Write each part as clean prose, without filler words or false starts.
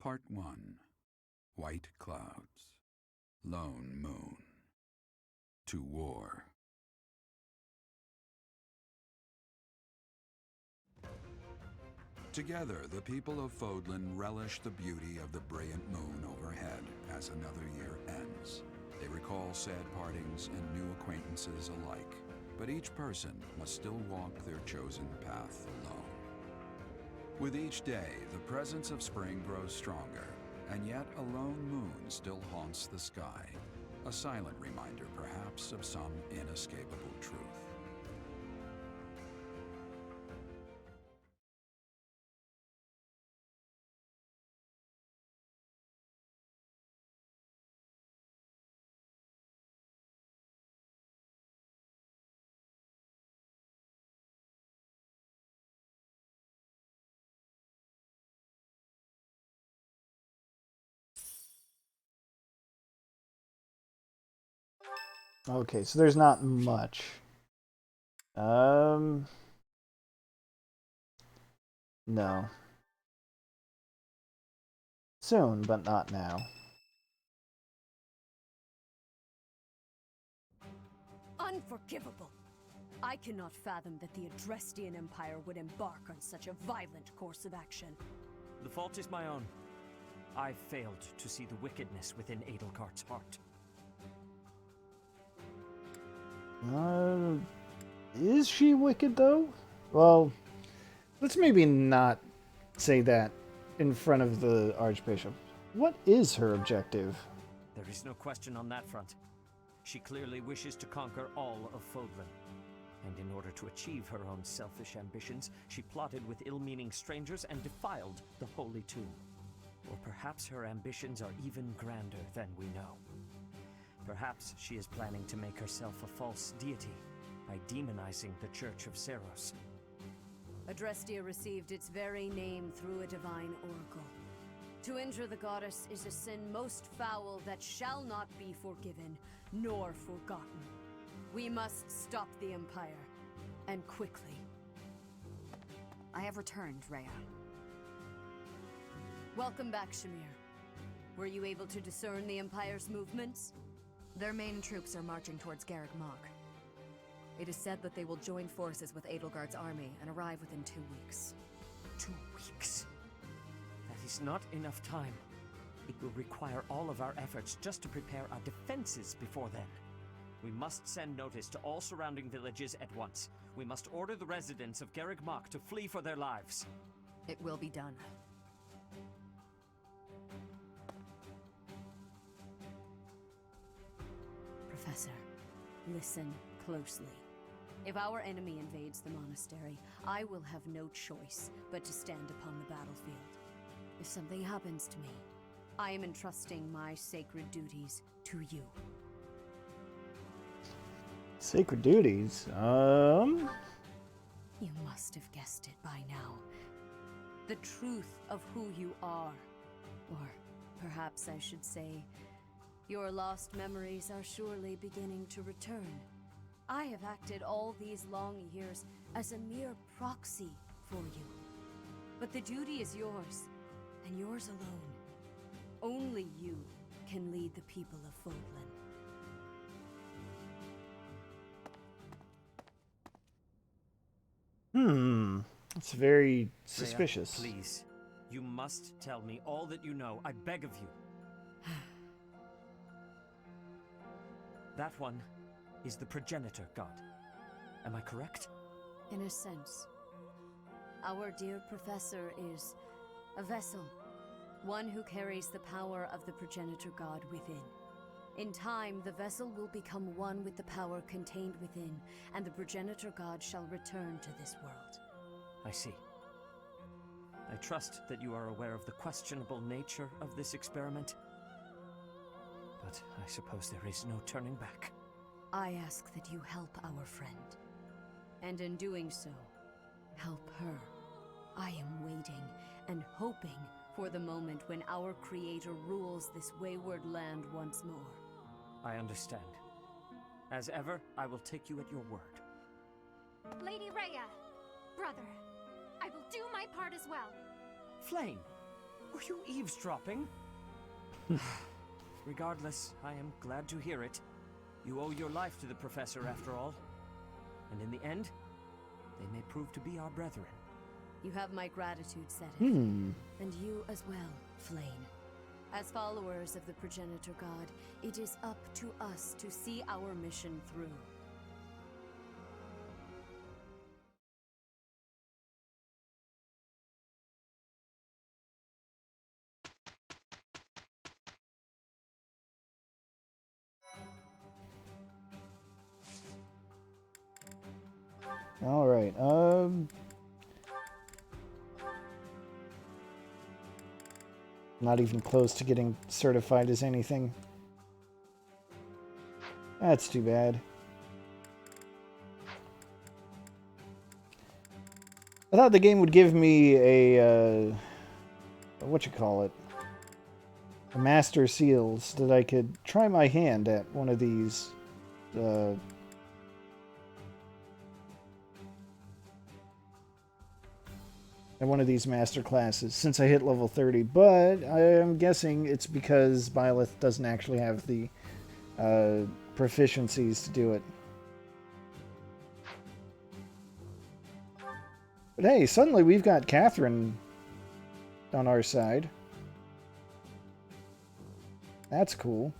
Part 1. White Clouds. Lone Moon. To War. Together, the people of Fodlan relish the beauty of the brilliant moon overhead as another year ends. They recall sad partings and new acquaintances alike, but each person must still walk their chosen path alone. With each day, the presence of spring grows stronger, and yet a lone moon still haunts the sky, a silent reminder perhaps of some inescapable truth. Okay, so there's not much. No. Soon, but not now. Unforgivable! I cannot fathom that the Adrestian Empire would embark on such a violent course of action. The fault is my own. I failed to see the wickedness within Edelgart's heart. Is she wicked, though? Well, let's maybe not say that in front of the Archbishop. What is her objective? There is no question on that front. She clearly wishes to conquer all of Fodlan. And in order to achieve her own selfish ambitions, she plotted with ill-meaning strangers and defiled the Holy Tomb. Or perhaps her ambitions are even grander than we know. Perhaps she is planning to make herself a false deity by demonizing the Church of Seros. Adrestia received its very name through a divine oracle. To injure the goddess is a sin most foul that shall not be forgiven, nor forgotten. We must stop the Empire, and quickly. I have returned, Rhea. Welcome back, Shamir. Were you able to discern the Empire's movements? Their main troops are marching towards Garreg Mach. It is said that they will join forces with Edelgard's army and arrive within 2 weeks. 2 weeks? That is not enough time. It will require all of our efforts just to prepare our defenses before then. We must send notice to all surrounding villages at once. We must order the residents of Garreg Mach to flee for their lives. It will be done. Professor, listen closely. If our enemy invades the monastery, I will have no choice but to stand upon the battlefield. If something happens to me, I am entrusting my sacred duties to you. Sacred duties? You must have guessed it by now. The truth of who you are. Or perhaps I should say, your lost memories are surely beginning to return. I have acted all these long years as a mere proxy for you. But the duty is yours, and yours alone. Only you can lead the people of Fodlan. It's very suspicious. Rhea, please. You must tell me all that you know. I beg of you. That one is the progenitor god. Am I correct? In a sense. Our dear professor is a vessel. One who carries the power of the progenitor god within. In time, the vessel will become one with the power contained within, and the progenitor god shall return to this world. I see. I trust that you are aware of the questionable nature of this experiment. But I suppose there is no turning back. I ask that you help our friend. And in doing so, help her. I am waiting and hoping for the moment when our Creator rules this wayward land once more. I understand. As ever, I will take you at your word. Lady Rhea, brother, I will do my part as well. Flame! Were you eavesdropping? Regardless, I am glad to hear it. You owe your life to the Professor, after all. And in the end, they may prove to be our brethren. You have my gratitude, Seth. Hmm. And you as well, Flame. As followers of the Progenitor God, it is up to us to see our mission through. All right. Not even close to getting certified as anything. That's too bad. I thought the game would give me a what you call it? A master seal so that I could try my hand at one of these master classes since I hit level 30, but I am guessing it's because Byleth doesn't actually have the proficiencies to do it. But hey, suddenly we've got Catherine on our side. That's cool.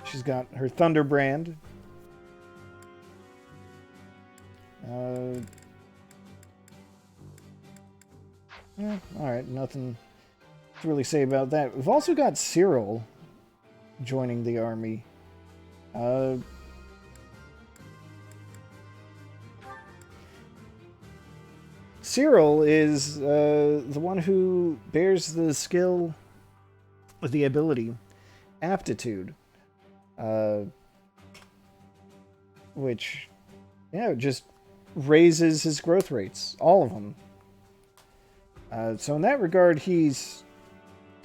She's got her Thunderbrand. Alright, nothing to really say about that. We've also got Cyril joining the army. Cyril is the one who bears the skill, the ability, Aptitude, which, yeah, just raises his growth rates, all of them. So in that regard, he's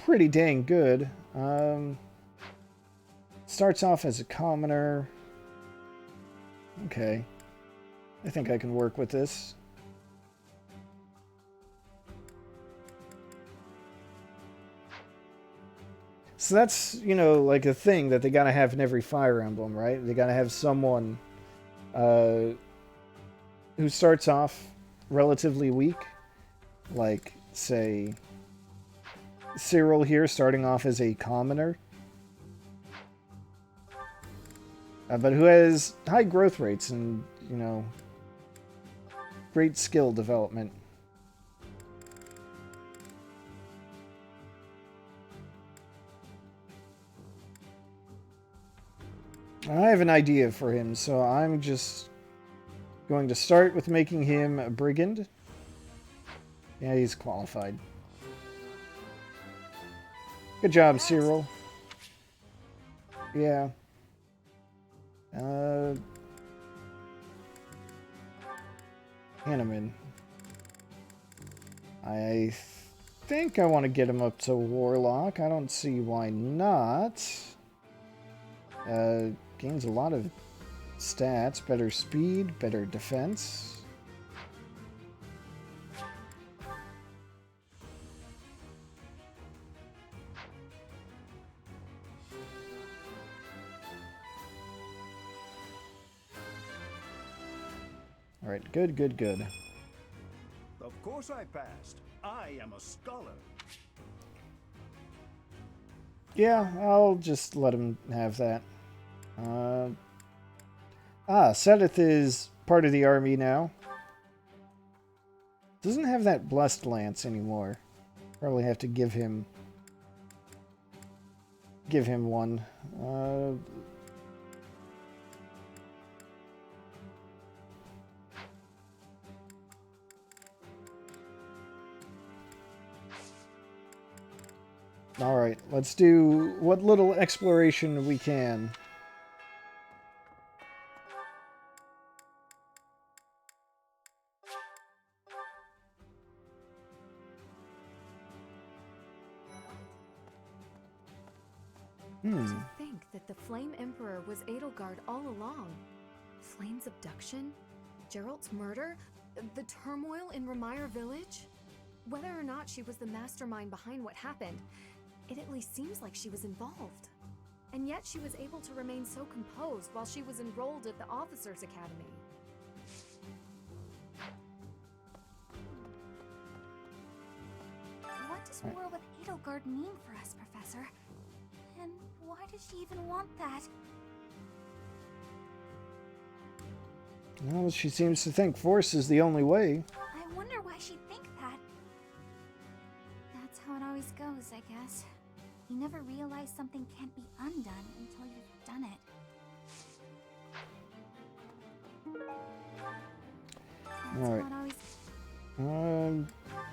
pretty dang good. Starts off as a commoner. Okay. I think I can work with this. So that's, you know, like a thing that they gotta have in every Fire Emblem, right? They gotta have someone who starts off relatively weak. Like, say, Cyril here starting off as a commoner. But who has high growth rates and, you know, great skill development. I have an idea for him, so I'm just going to start with making him a brigand. Yeah, he's qualified. Good job, Cyril. Yeah. Hanneman. I think I want to get him up to Warlock. I don't see why not. Gains a lot of stats. Better speed, better defense. Alright, good, good, good. Of course I passed. I am a scholar. Yeah, I'll just let him have that. Sedith is part of the army now. Doesn't have that blessed lance anymore. Probably have to give him one. Alright, let's do what little exploration we can. To think that the Flame Emperor was Edelgard all along. Flame's abduction? Geralt's murder? The turmoil in Ramire village? Whether or not she was the mastermind behind what happened, it at least seems like she was involved. And yet she was able to remain so composed while she was enrolled at the Officers' Academy. What does war with Edelgard mean for us, Professor? And why does she even want that? Well, she seems to think force is the only way. I wonder why she'd think that. That's how it always goes, I guess. You never realize something can't be undone until you've done it. That's All right. how it always...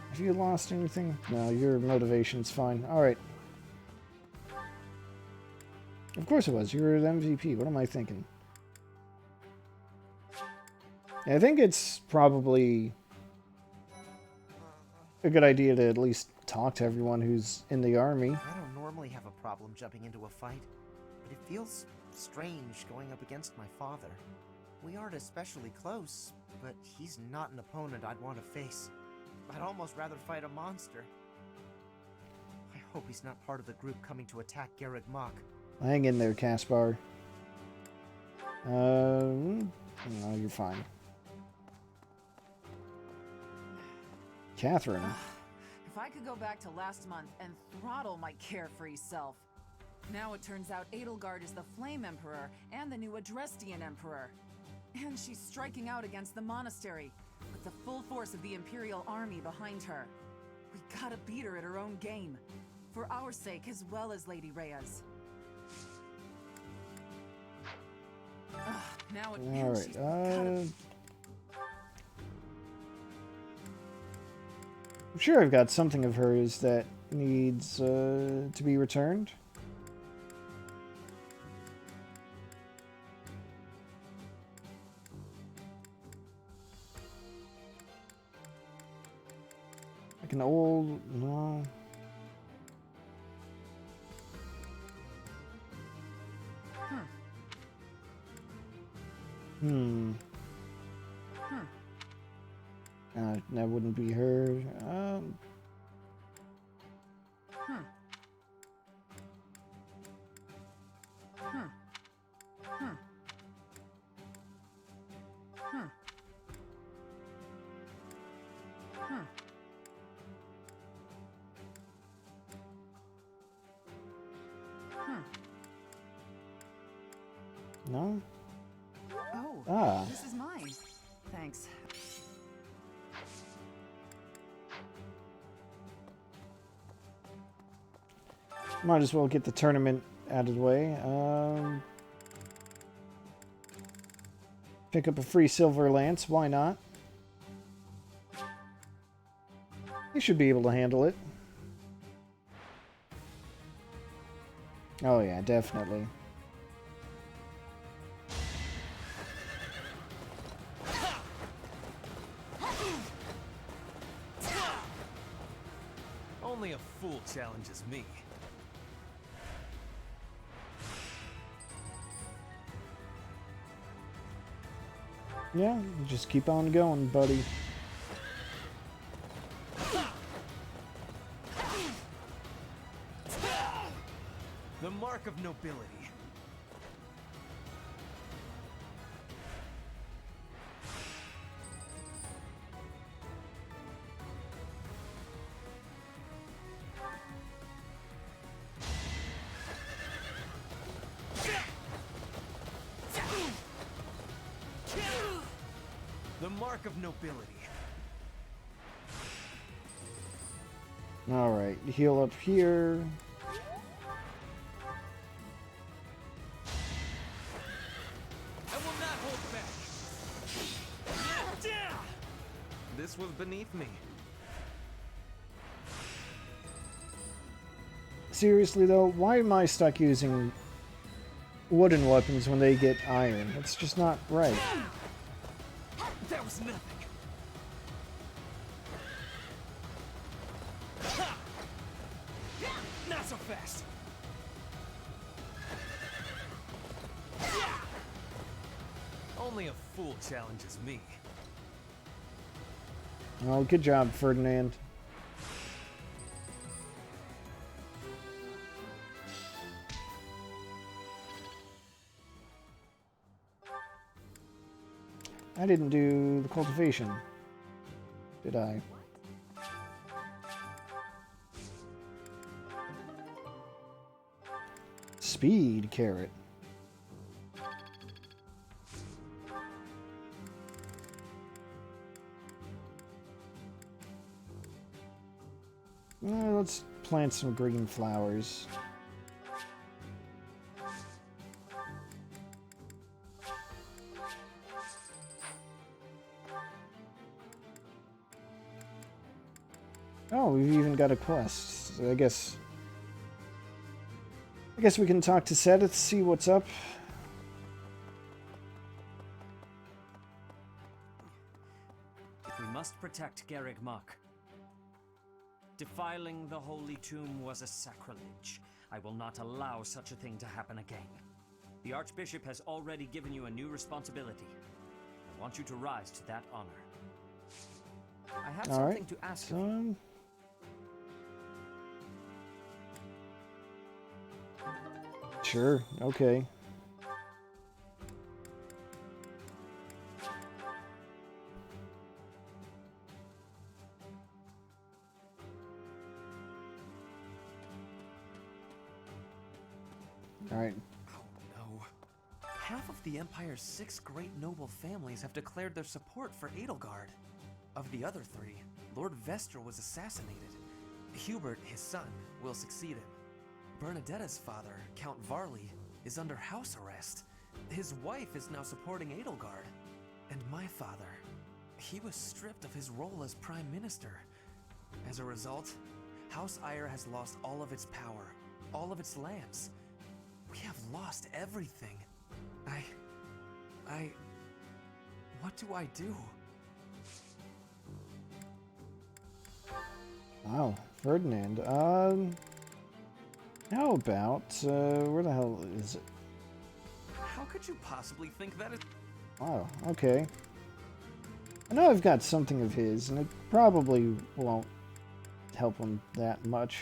Have you lost anything? No, your motivation's fine. Alright. Of course it was. You were the MVP. What am I thinking? Yeah, I think it's probably a good idea to at least talk to everyone who's in the army. I don't normally have a problem jumping into a fight, but it feels strange going up against my father. We aren't especially close, but he's not an opponent I'd want to face. I'd almost rather fight a monster. I hope he's not part of the group coming to attack Garreg Mach. Hang in there, Caspar. No, you're fine. Catherine. If I could go back to last month and throttle my carefree self. Now it turns out Edelgard is the Flame Emperor and the new Adrestian Emperor. And she's striking out against the Monastery, with the full force of the Imperial Army behind her. We gotta beat her at her own game. For our sake as well as Lady Rhea's. Now it Alright, she's gotta... I'm sure I've got something of hers that needs to be returned. Like an old... no... That wouldn't be her. No? Oh, this is mine. Thanks. Might as well get the tournament out of the way. Pick up a free silver lance, why not? You should be able to handle it. Oh yeah, definitely. Only a fool challenges me. Yeah, you just keep on going, buddy. The mark of nobility. The mark of nobility. Alright, heal up here. I will not hold back. This was beneath me. Seriously though, why am I stuck using wooden weapons when they get iron? It's just not right. That was nothing. Not so fast. Only a fool challenges me. Oh, good job, Ferdinand. I didn't do the cultivation, did I? Speed carrot. Let's plant some green flowers. Oh, we've even got a quest. So I guess we can talk to Seth, see what's up. We must protect Garreg Mach. Defiling the holy tomb was a sacrilege. I will not allow such a thing to happen again. The Archbishop has already given you a new responsibility. I want you to rise to that honor. I have something to ask of you. Sure, okay. Alright. Oh no. Half of the Empire's 6 great noble families have declared their support for Edelgard. Of the other 3, Lord Vestra was assassinated. Hubert, his son, will succeed him. Bernadetta's father, Count Varley, is under house arrest. His wife is now supporting Edelgard. And my father, he was stripped of his role as Prime Minister. As a result, House Eyre has lost all of its power, all of its lands. We have lost everything. What do I do? Wow, Ferdinand. How about, where the hell is it? How could you possibly think that is... Wow, okay. I know I've got something of his, and it probably won't help him that much.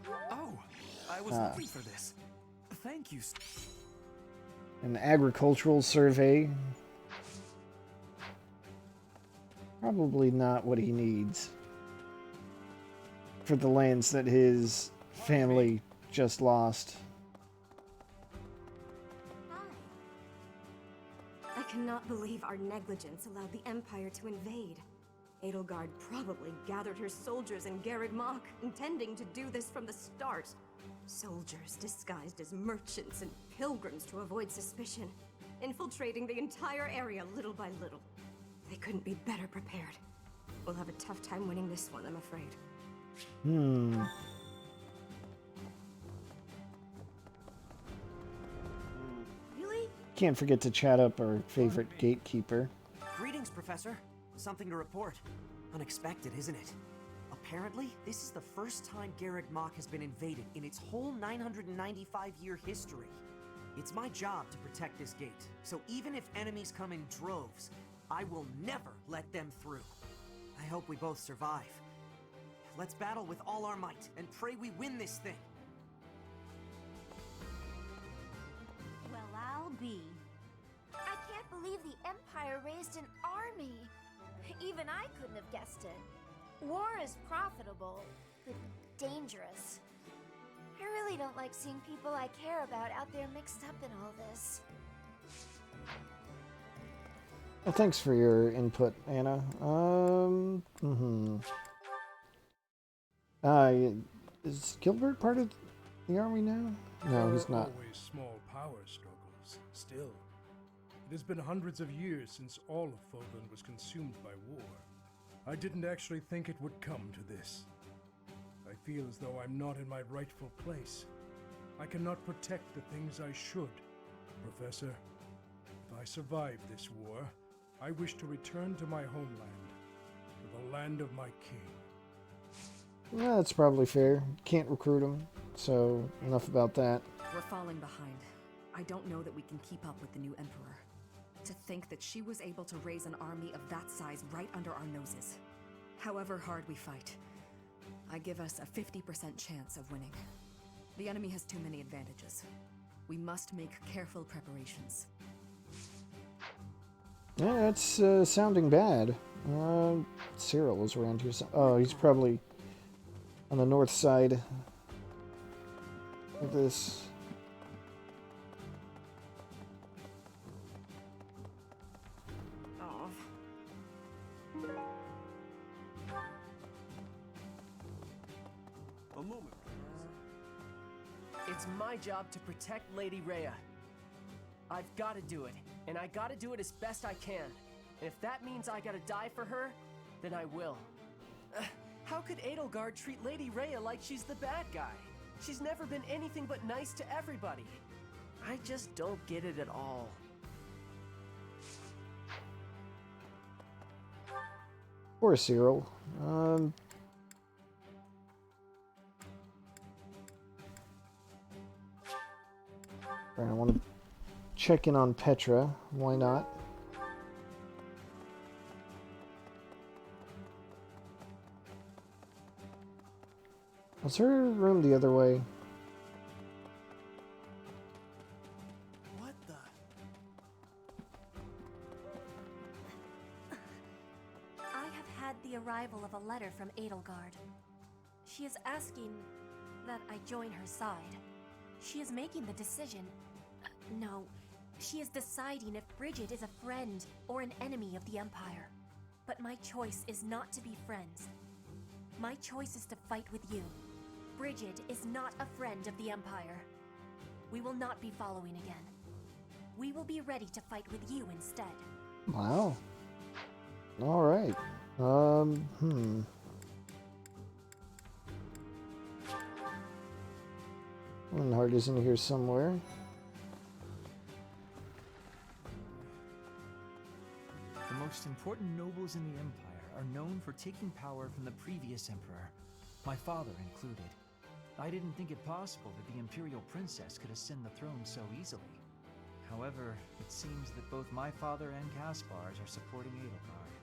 Oh, I was looking for this. Thank you. An agricultural survey. Probably not what he needs for the lands that his family just lost. I cannot believe our negligence allowed the Empire to invade. Edelgard probably gathered her soldiers in Garreg Mach, intending to do this from the start. Soldiers disguised as merchants and pilgrims to avoid suspicion, infiltrating the entire area little by little. They couldn't be better prepared. We'll have a tough time winning this one, I'm afraid. Really? Can't forget to chat up our favorite gatekeeper. Greetings, Professor. Something to report. Unexpected, isn't it? Apparently, this is the first time Garreg Mach has been invaded in its whole 995-year history. It's my job to protect this gate, so even if enemies come in droves, I will never let them through. I hope we both survive. Let's battle with all our might and pray we win this thing. Well, I'll be. I can't believe the Empire raised an army. Even I couldn't have guessed it. War is profitable, but dangerous. I really don't like seeing people I care about out there mixed up in all this. Well, thanks for your input, Anna. Is Gilbert part of the army now? No, he's not. Always small power struggles. Still, it has been hundreds of years since all of Fodlan was consumed by war. I didn't actually think it would come to this. I feel as though I'm not in my rightful place. I cannot protect the things I should. Professor, if I survive this war, I wish to return to my homeland, to the land of my king. Yeah, that's probably fair. Can't recruit him, So, enough about that. We're falling behind. I don't know that we can keep up with the new Emperor. To think that she was able to raise an army of that size right under our noses. However hard we fight, I give us a 50% chance of winning. The enemy has too many advantages. We must make careful preparations. Yeah, that's sounding bad. Cyril is around here. Oh, he's probably on the north side of this. A moment. It's my job to protect Lady Rhea. I've got to do it, and I got to do it as best I can. And if that means I gotta die for her, then I will. How could Edelgard treat Lady Rhea like she's the bad guy? She's never been anything but nice to everybody. I just don't get it at all. Poor Cyril. I want to check in on Petra. Why not? Was her room the other way? What the? I have had the arrival of a letter from Edelgard. She is asking that I join her side. She is making the decision. No, she is deciding if Bridget is a friend or an enemy of the Empire. But my choice is not to be friends. My choice is to fight with you. Bridget is not a friend of the Empire. We will not be following again. We will be ready to fight with you instead. Wow. All right. Linhardt is in here somewhere. The most important nobles in the Empire are known for taking power from the previous emperor, my father included. I didn't think it possible that the Imperial Princess could ascend the throne so easily. However, it seems that both my father and Caspar's are supporting Edelgard.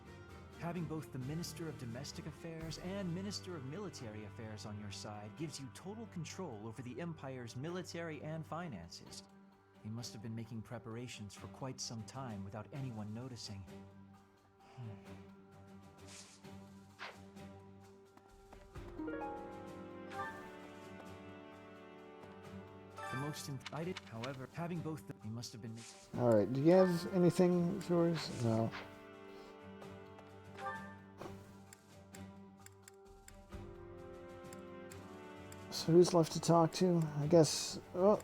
Having both the Minister of Domestic Affairs and Minister of Military Affairs on your side gives you total control over the Empire's military and finances. They must have been making preparations for quite some time without anyone noticing. The most invited, however, having both they must have been. All right. Do you have anything of yours? No. So who's left to talk to? I guess. Oh.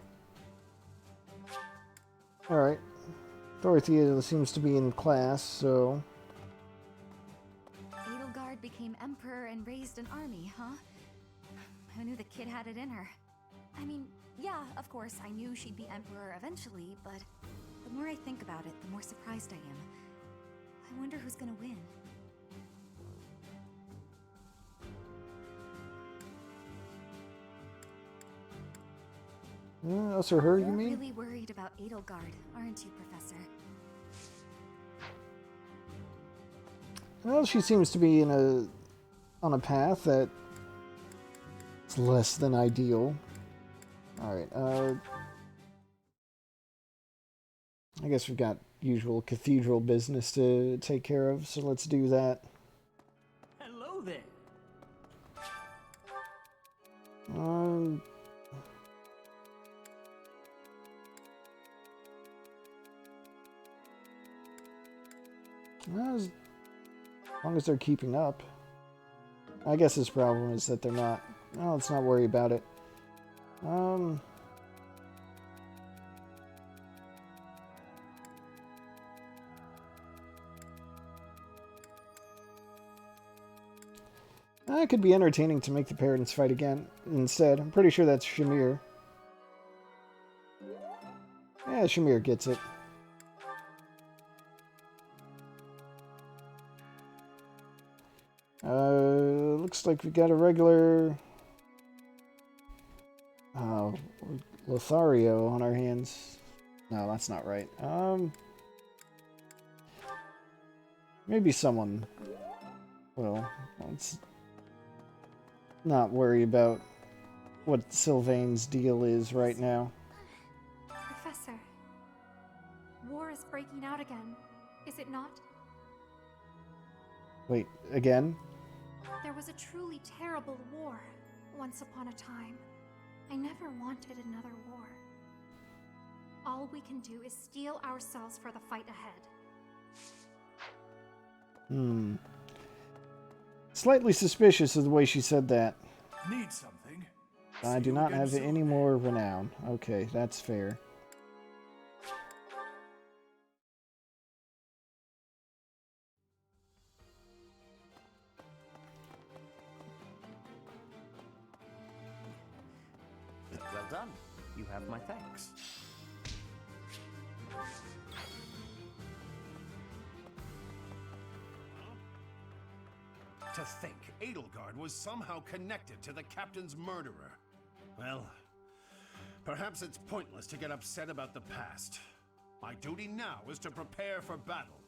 All right. Dorothea seems to be in class, so. Edelgard became emperor and raised an army, huh? Who knew the kid had it in her? I mean, yeah, of course, I knew she'd be emperor eventually, but the more I think about it, the more surprised I am. I wonder who's gonna win. Us or her, you You're mean? really worried about Edelgard, aren't you, Professor? Well, she seems to be on a path that is less than ideal. All right. I guess we've got usual cathedral business to take care of, so let's do that. Hello there. As long as they're keeping up. I guess his problem is that they're not. Well, let's not worry about it. It could be entertaining to make the parents fight again instead. I'm pretty sure that's Shamir. Yeah, Shamir gets it. Looks like we got a regular Oh, Lothario on our hands. No, that's not right. Maybe someone. Well, let's not worry about what Sylvain's deal is right now. Professor, war is breaking out again, is it not? Wait, again? There was a truly terrible war once upon a time. I never wanted another war. All we can do is steel ourselves for the fight ahead. Slightly suspicious of the way she said that. Need something? I do not have any more renown. Okay, that's fair. Well done. You have my thanks. To think Edelgard was somehow connected to the captain's murderer. Well, perhaps it's pointless to get upset about the past. My duty now is to prepare for battle.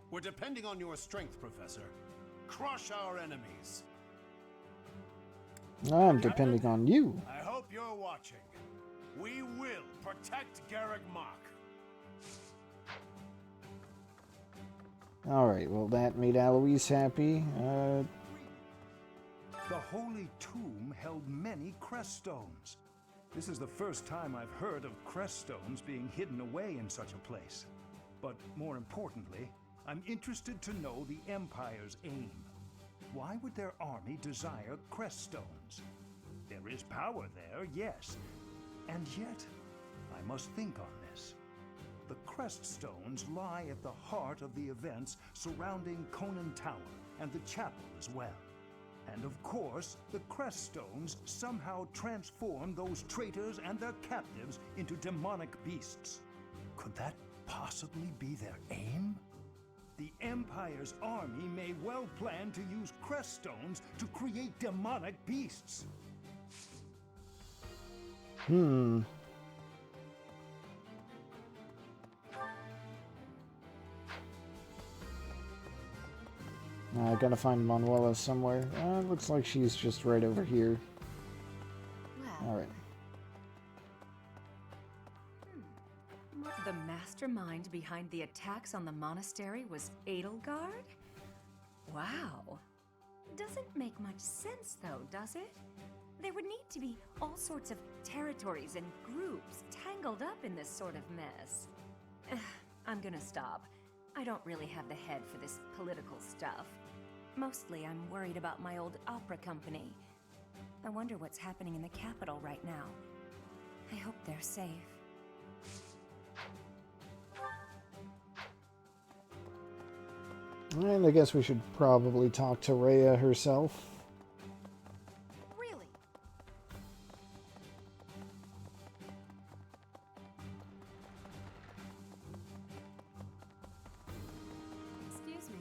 We're depending on your strength, Professor. Crush our enemies. I'm depending on you. I hope you're watching. We will protect Garreg Mach. Alright, well that made Alois happy. The Holy Tomb held many crest stones. This is the first time I've heard of crest stones being hidden away in such a place. But more importantly, I'm interested to know the Empire's aim. Why would their army desire crest stones? There is power there, yes. And yet, I must think on this. The crest stones lie at the heart of the events surrounding Conan Tower and the chapel as well. And of course, the crest stones somehow transform those traitors and their captives into demonic beasts. Could that possibly be their aim? The Empire's army may well plan to use crest stones to create demonic beasts. I gotta find Manuela somewhere. Looks like she's just right over here. Alright. The mastermind behind the attacks on the monastery was Edelgard? Wow. Doesn't make much sense though, does it? There would need to be all sorts of territories and groups tangled up in this sort of mess. I'm gonna stop. I don't really have the head for this political stuff. Mostly I'm worried about my old opera company. I wonder what's happening in the capital right now. I hope they're safe. And I guess we should probably talk to Rhea herself. Really? Excuse me.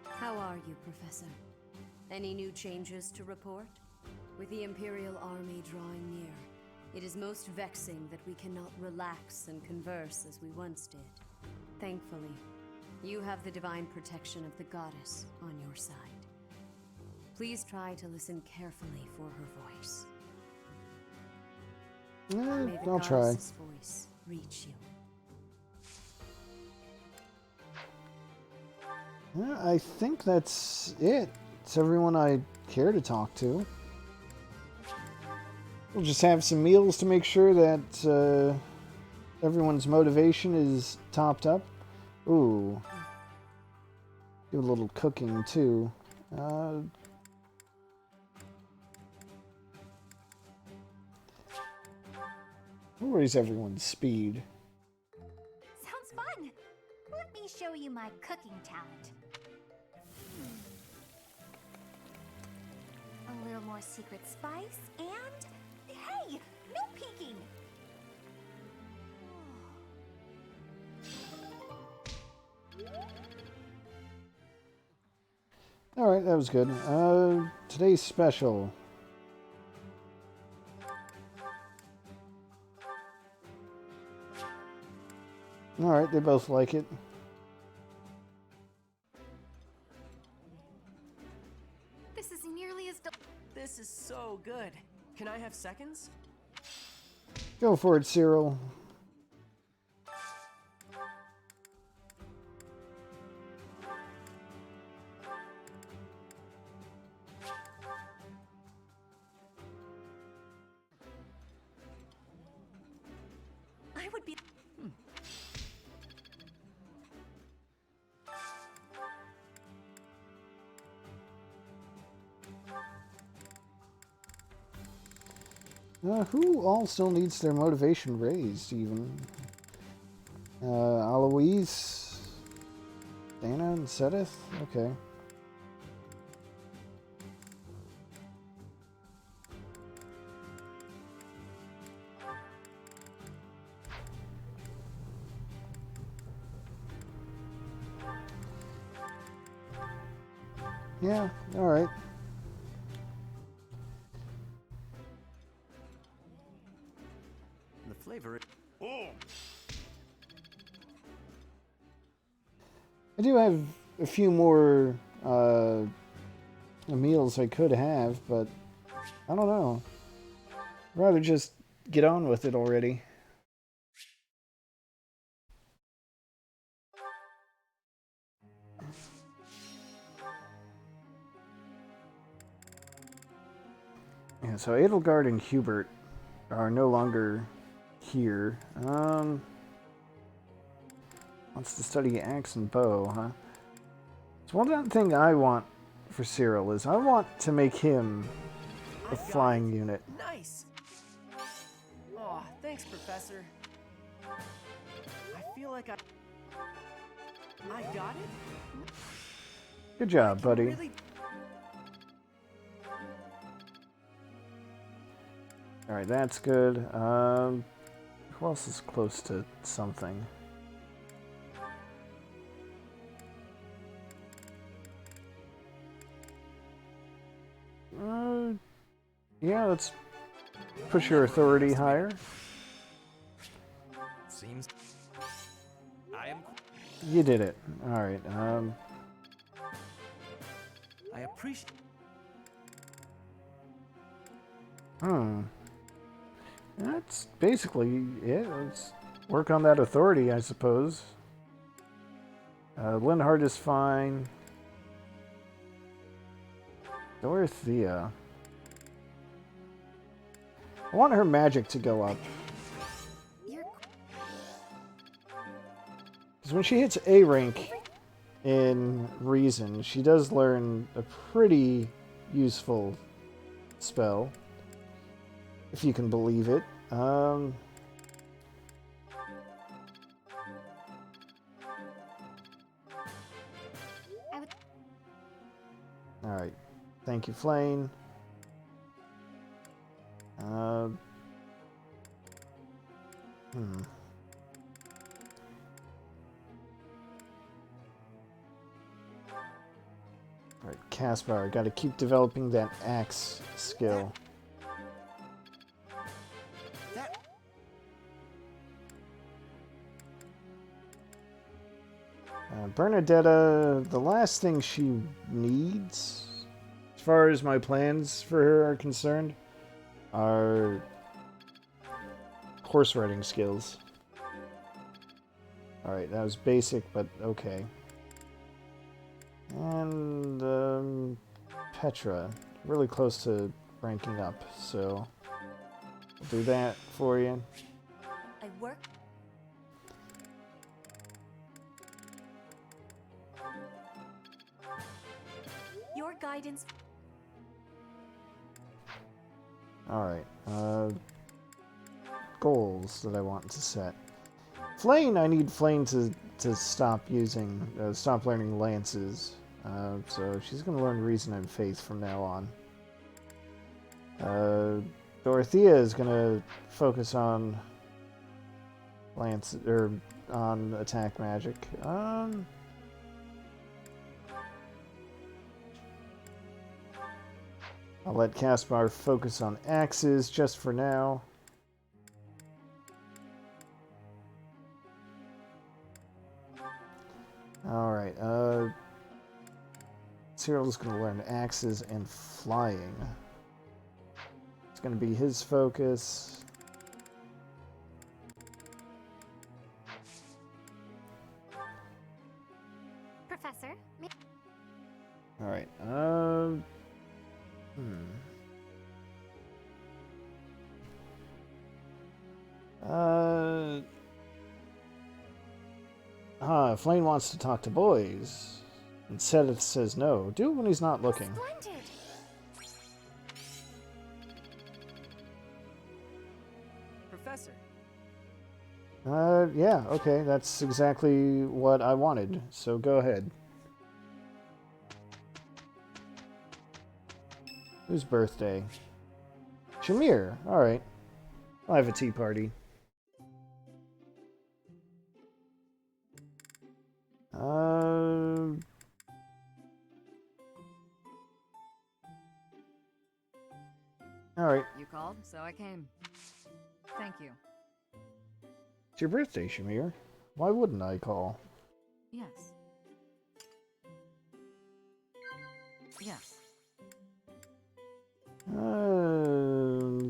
How are you, Professor? Any new changes to report? With the Imperial army drawing near, it is most vexing that we cannot relax and converse as we once did. Thankfully, you have the divine protection of the goddess on your side. Please try to listen carefully for her voice. May the I'll try. goddess's voice reach you. I think that's it. It's everyone I care to talk to. We'll just have some meals to make sure that everyone's motivation is topped up. Ooh. Do a little cooking too. Where's everyone's speed? Sounds fun! Let me show you my cooking talent. A little more secret spice, and... Hey! No peeking! Alright, that was good. Today's special. Alright, they both like it. This is nearly as This is so good. Can I have seconds? Go for it, Cyril. I would be. Who all still needs their motivation raised, even? Aloise? Dana and Sedith? Okay. Yeah, alright. The flavor. Oh. I do have a few more meals I could have, but I don't know. I'd rather just get on with it already. Yeah, so Edelgard and Hubert are no longer here. Wants to study axe and bow, huh? So one thing I want for Cyril is I want to make him a flying unit. Nice. Oh, thanks, Professor. I feel like I got it. Good job, buddy. Really... Alright, that's good. Who else is close to something? Yeah, let's push your authority higher. Seems I am. You did it. Alright, I appreciate. That's basically it. Let's work on that authority, I suppose. Linhart is fine. Dorothea. I want her magic to go up. Because when she hits A rank in Reason, she does learn a pretty useful spell. If you can believe it. Alright. Thank you, Flane. Alright, Caspar, gotta keep developing that axe skill. Bernadetta, the last thing she needs, as far as my plans for her are concerned, are horse riding skills. Alright, that was basic, but okay. And, Petra, really close to ranking up, so I'll do that for you. I work. Your guidance. Alright, goals that I want to set. Flane, I need Flane to stop using, stop learning lances. So she's going to learn Reason and Faith from now on. Dorothea is going to focus on lance, or on attack magic. I'll let Caspar focus on axes just for now. Cyril's going to learn axes and flying. It's going to be his focus. Professor, All right. Flame wants to talk to boys. And Seth says no. Do it when he's not looking. Splendid. Professor. Yeah, okay. That's exactly what I wanted. So go ahead. Whose birthday? Shamir. Alright. I'll have a tea party. Alright. You called, so I came. Thank you. It's your birthday, Shamir. Why wouldn't I call? Yes. Yes.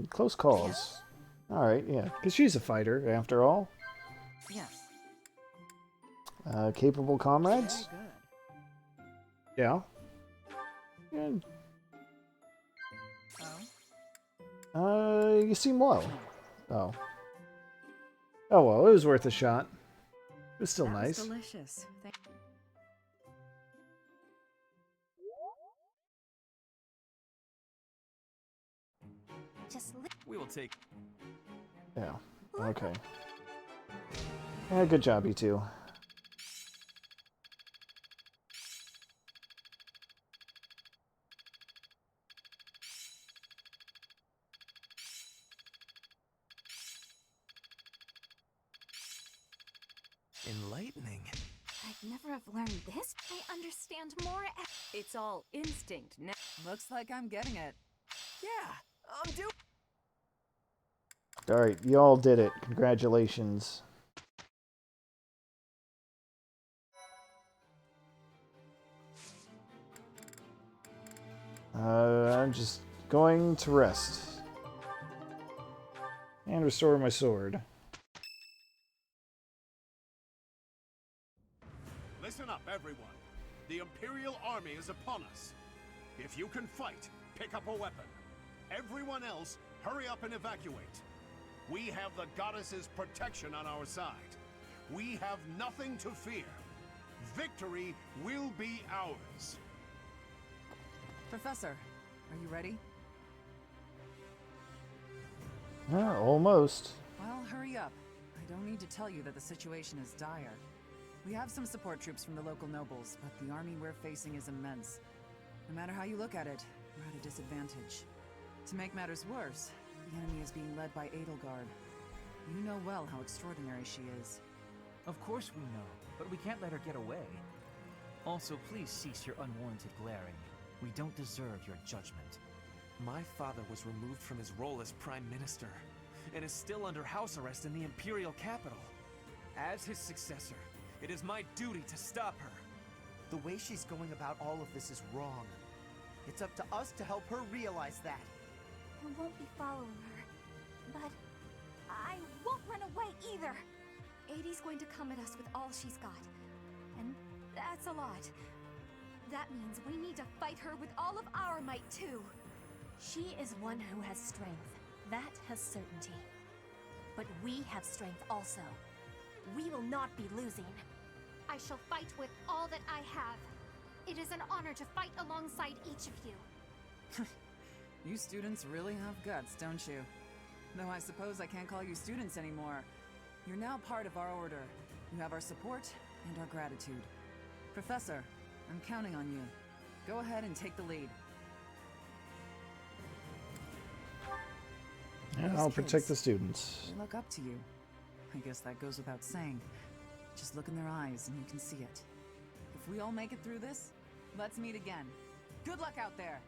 Close calls. Alright, yeah. Because she's a fighter, after all. Yes. Capable comrades? Very good. Yeah. Yeah. Oh? You seem low. Oh. Oh well, it was worth a shot. It was still That nice. was delicious. We will take. Yeah. Okay. Yeah, good job, you two. Enlightening. I'd never have learned this. I understand more. It's all instinct now. Looks like I'm getting it. Yeah, I'm doing. Alright, you all did it. Congratulations. I'm just going to rest. And restore my sword. Listen up, everyone. The Imperial Army is upon us. If you can fight, pick up a weapon. Everyone else, hurry up and evacuate. We have the goddess's protection on our side. We have nothing to fear. Victory will be ours. Professor, are you ready? Yeah, almost. Well, hurry up. I don't need to tell you that the situation is dire. We have some support troops from the local nobles, but the army we're facing is immense. No matter how you look at it, we're at a disadvantage. To make matters worse, the enemy is being led by Edelgard. You know well how extraordinary she is. Of course we know, but we can't let her get away. Also, please cease your unwarranted glaring. We don't deserve your judgment. My father was removed from his role as Prime Minister, and is still under house arrest in the Imperial capital. As his successor, it is my duty to stop her. The way she's going about all of this is wrong. It's up to us to help her realize that. I won't be following her, but I won't run away either. Adie's going to come at us with all she's got, and that's a lot. That means we need to fight her with all of our might, too. She is one who has strength. That has certainty. But we have strength also. We will not be losing. I shall fight with all that I have. It is an honor to fight alongside each of you. You students really have guts, don't you? Though I suppose I can't call you students anymore. You're now part of our order. You have our support and our gratitude. Professor, I'm counting on you. Go ahead and take the lead. Yeah, Those I'll kids, protect the students. They look up to you. I guess that goes without saying. Just look in their eyes and you can see it. If we all make it through this, let's meet again. Good luck out there!